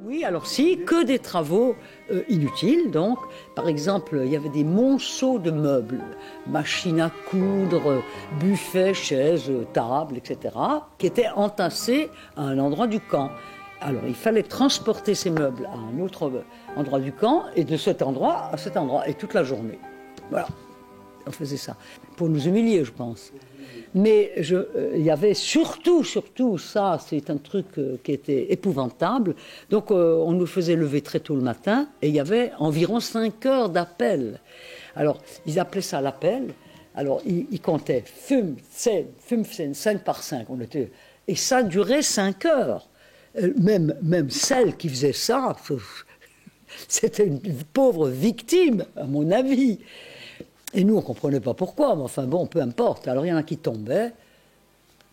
Oui, alors si, que des travaux inutiles, donc. Par exemple, il y avait des monceaux de meubles, machines à coudre, buffets, chaises, tables, etc., qui étaient entassés à un endroit du camp. Alors, il fallait transporter ces meubles à un autre endroit du camp, et de cet endroit à cet endroit, et toute la journée. Voilà, on faisait ça. Pour nous humilier, je pense. Mais il y avait surtout ça, c'est un truc qui était épouvantable. Donc on nous faisait lever très tôt le matin et il y avait environ 5 heures d'appel. Alors ils appelaient ça l'appel. Alors ils comptaient fume, scène, 5 par 5. Et ça durait 5 heures. Même celle qui faisait ça, c'était une pauvre victime, à mon avis. Et nous, on ne comprenait pas pourquoi, mais enfin bon, peu importe. Alors il y en a qui tombaient,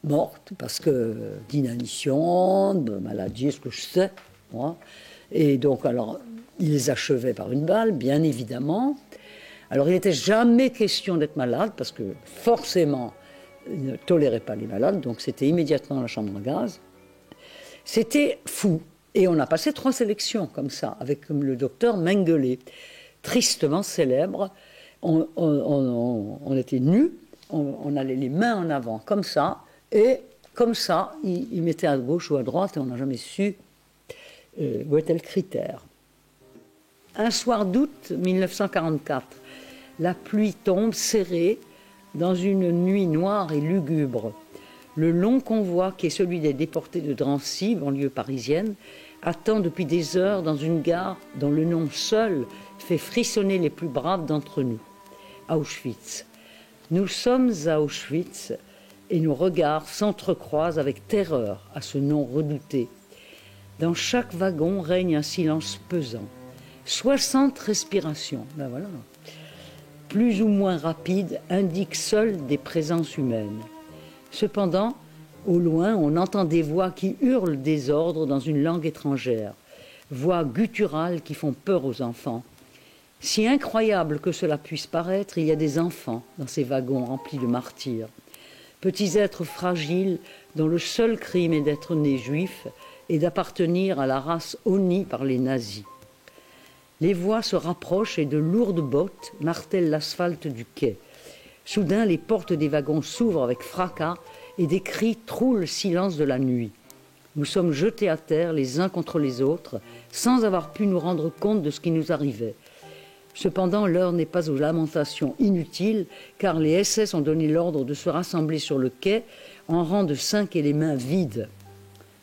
mortes, parce que d'inanition, de maladie, ce que je sais. Moi. Et donc, alors, ils les achevaient par une balle, bien évidemment. Alors il n'était jamais question d'être malade, parce que forcément, ils ne toléraient pas les malades, donc c'était immédiatement la chambre à gaz. C'était fou. Et on a passé 3 sélections comme ça, avec le docteur Mengele, tristement célèbre. On était nus, on allait les mains en avant, comme ça, et comme ça, il mettait à gauche ou à droite, et on n'a jamais su où était le critère. Un soir d'août 1944, la pluie tombe serrée dans une nuit noire et lugubre. Le long convoi, qui est celui des déportés de Drancy, banlieue parisienne, attend depuis des heures dans une gare dont le nom seul fait frissonner les plus braves d'entre nous. Auschwitz. Nous sommes à Auschwitz et nos regards s'entrecroisent avec terreur à ce nom redouté. Dans chaque wagon règne un silence pesant. 60 respirations, ben voilà, plus ou moins rapides, indiquent seules des présences humaines. Cependant, au loin, on entend des voix qui hurlent des ordres dans une langue étrangère, voix gutturales qui font peur aux enfants. Si incroyable que cela puisse paraître, il y a des enfants dans ces wagons remplis de martyrs. Petits êtres fragiles dont le seul crime est d'être nés juifs et d'appartenir à la race honnie par les nazis. Les voix se rapprochent et de lourdes bottes martèlent l'asphalte du quai. Soudain, les portes des wagons s'ouvrent avec fracas et des cris trouent le silence de la nuit. Nous sommes jetés à terre les uns contre les autres sans avoir pu nous rendre compte de ce qui nous arrivait. Cependant, l'heure n'est pas aux lamentations inutiles, car les SS ont donné l'ordre de se rassembler sur le quai en rang de 5 et les mains vides.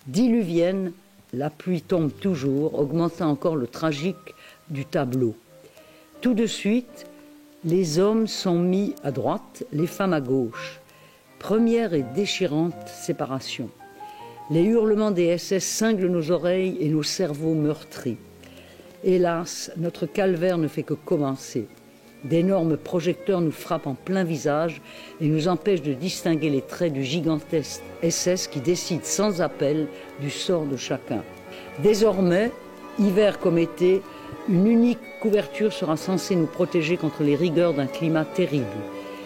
Diluvienne, la pluie tombe toujours, augmentant encore le tragique du tableau. Tout de suite, les hommes sont mis à droite, les femmes à gauche. Première et déchirante séparation. Les hurlements des SS cinglent nos oreilles et nos cerveaux meurtris. Hélas, notre calvaire ne fait que commencer. D'énormes projecteurs nous frappent en plein visage et nous empêchent de distinguer les traits du gigantesque SS qui décide sans appel du sort de chacun. Désormais, hiver comme été, une unique couverture sera censée nous protéger contre les rigueurs d'un climat terrible.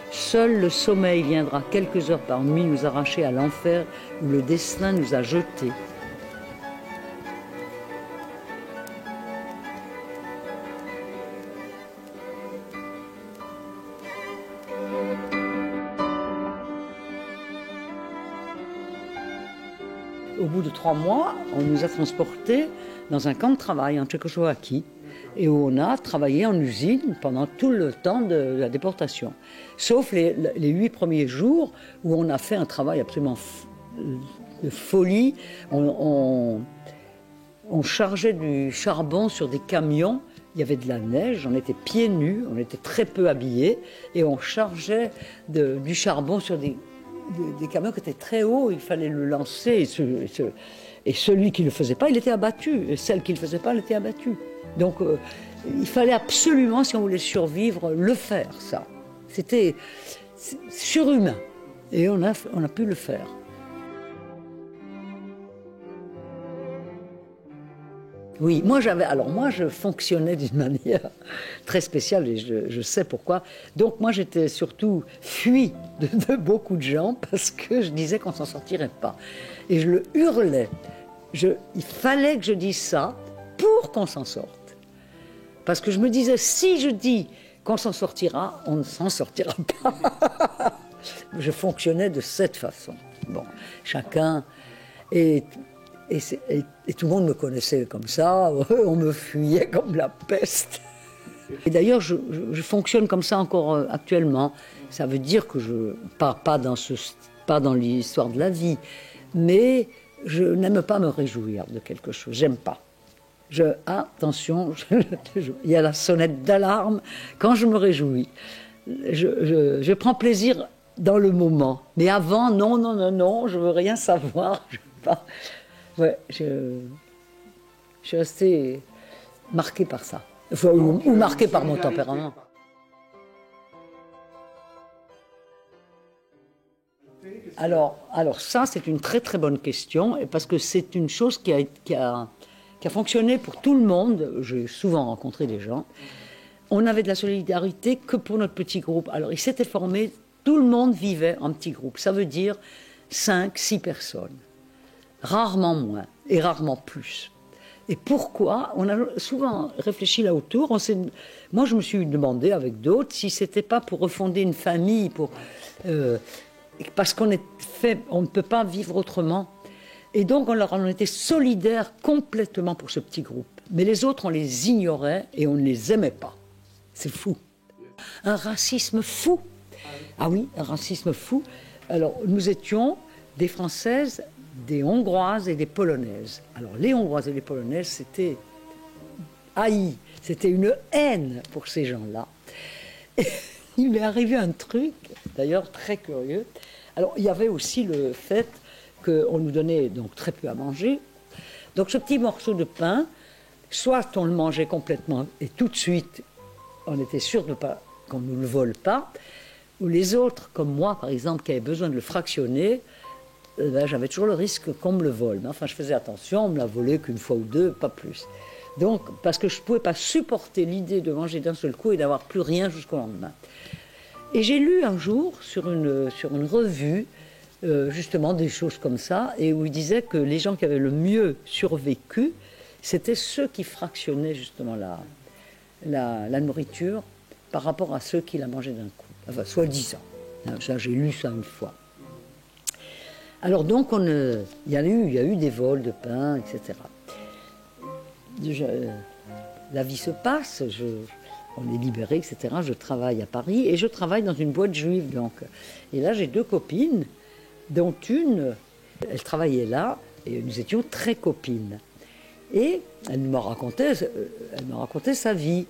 Seul le sommeil viendra quelques heures par nuit nous arracher à l'enfer où le destin nous a jetés. Au bout de 3 mois, on nous a transportés dans un camp de travail en Tchécoslovaquie et où on a travaillé en usine pendant tout le temps de la déportation. Sauf les 8 premiers jours où on a fait un travail absolument de folie. On chargeait du charbon sur des camions. Il y avait de la neige, on était pieds nus, on était très peu habillés et on chargeait du charbon sur des camions qui étaient très hauts, il fallait le lancer et celui qui ne le faisait pas, il était abattu, et celle qui ne le faisait pas, elle était abattue. Donc il fallait absolument, si on voulait survivre, le faire, ça. C'était surhumain, et on a pu le faire. Oui, moi je fonctionnais d'une manière très spéciale et je sais pourquoi. Donc moi j'étais surtout fui de beaucoup de gens parce que je disais qu'on s'en sortirait pas. Et je le hurlais. Il fallait que je dise ça pour qu'on s'en sorte. Parce que je me disais, si je dis qu'on s'en sortira, on ne s'en sortira pas. Je fonctionnais de cette façon. Bon, chacun... Et tout le monde me connaissait comme ça, on me fuyait comme la peste. Et d'ailleurs, je fonctionne comme ça encore actuellement. Ça veut dire que je pars pas dans l'histoire de la vie, mais je n'aime pas me réjouir de quelque chose, j'aime pas. Attention, il y a la sonnette d'alarme quand je me réjouis. Je prends plaisir dans le moment, mais avant, non, je veux rien savoir. Ouais, je suis restée marquée par ça, enfin, ou marquée par mon tempérament. Alors ça, c'est une très très bonne question, parce que c'est une chose qui a fonctionné pour tout le monde. J'ai souvent rencontré des gens. On n'avait de la solidarité que pour notre petit groupe. Alors il s'était formé, tout le monde vivait en petit groupe. Ça veut dire 5, 6 personnes. Rarement moins, et rarement plus. Et pourquoi? On a souvent réfléchi là autour. Moi, je me suis demandé avec d'autres si c'était pas pour refonder une famille, parce qu'on ne peut pas vivre autrement. Et donc, on était solidaires complètement pour ce petit groupe. Mais les autres, on les ignorait et on ne les aimait pas. C'est fou. Un racisme fou. Ah oui, un racisme fou. Alors, nous étions des Françaises, des Hongroises et des Polonaises. Alors, les Hongroises et les Polonaises, c'était haï. C'était une haine pour ces gens-là. Et il m'est arrivé un truc, d'ailleurs très curieux. Alors, il y avait aussi le fait qu'on nous donnait donc très peu à manger. Donc, ce petit morceau de pain, soit on le mangeait complètement et tout de suite, on était sûr de pas qu'on ne nous le vole pas, ou les autres, comme moi par exemple, qui avaient besoin de le fractionner, j'avais toujours le risque qu'on me le vole. Mais enfin, je faisais attention, on me l'a volé qu'une fois ou deux, pas plus. Donc, parce que je ne pouvais pas supporter l'idée de manger d'un seul coup et d'avoir plus rien jusqu'au lendemain. Et j'ai lu un jour sur une revue, justement des choses comme ça, et où il disait que les gens qui avaient le mieux survécu, c'était ceux qui fractionnaient justement la nourriture par rapport à ceux qui la mangeaient d'un coup. Enfin, soi-disant. Ça, j'ai lu ça une fois. Alors donc, il y a eu des vols de pain, etc. La vie se passe, on est libéré, etc. Je travaille à Paris et je travaille dans une boîte juive. Donc. Et là, j'ai 2 copines, dont une, elle travaillait là et nous étions très copines. Et elle me racontait sa vie.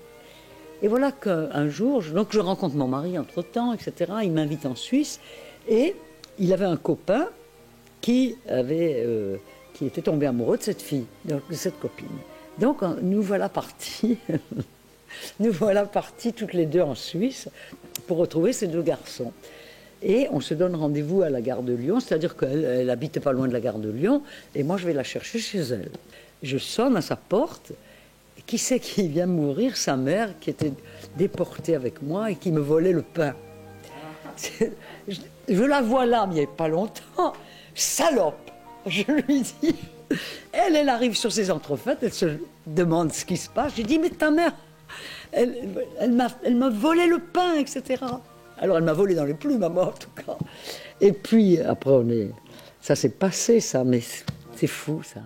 Et voilà qu'un jour, donc je rencontre mon mari entre-temps, etc. Il m'invite en Suisse et il avait un copain qui était tombé amoureux de cette fille, de cette copine. Donc nous voilà partis, toutes les 2 en Suisse pour retrouver ces 2 garçons. Et on se donne rendez-vous à la gare de Lyon, c'est-à-dire qu'elle habitait pas loin de la gare de Lyon, et moi je vais la chercher chez elle. Je sonne à sa porte, et qui c'est qui vient mourir? Sa mère, qui était déportée avec moi et qui me volait le pain. Je la vois là, mais il n'y avait pas longtemps. Salope, je lui dis. Elle arrive sur ses entrefaites, elle se demande ce qui se passe. Je lui dis, mais ta mère, elle m'a volé le pain, etc. Alors elle m'a volé dans les plumes, à moi en tout cas. Et puis après ça s'est passé ça, mais c'est fou ça.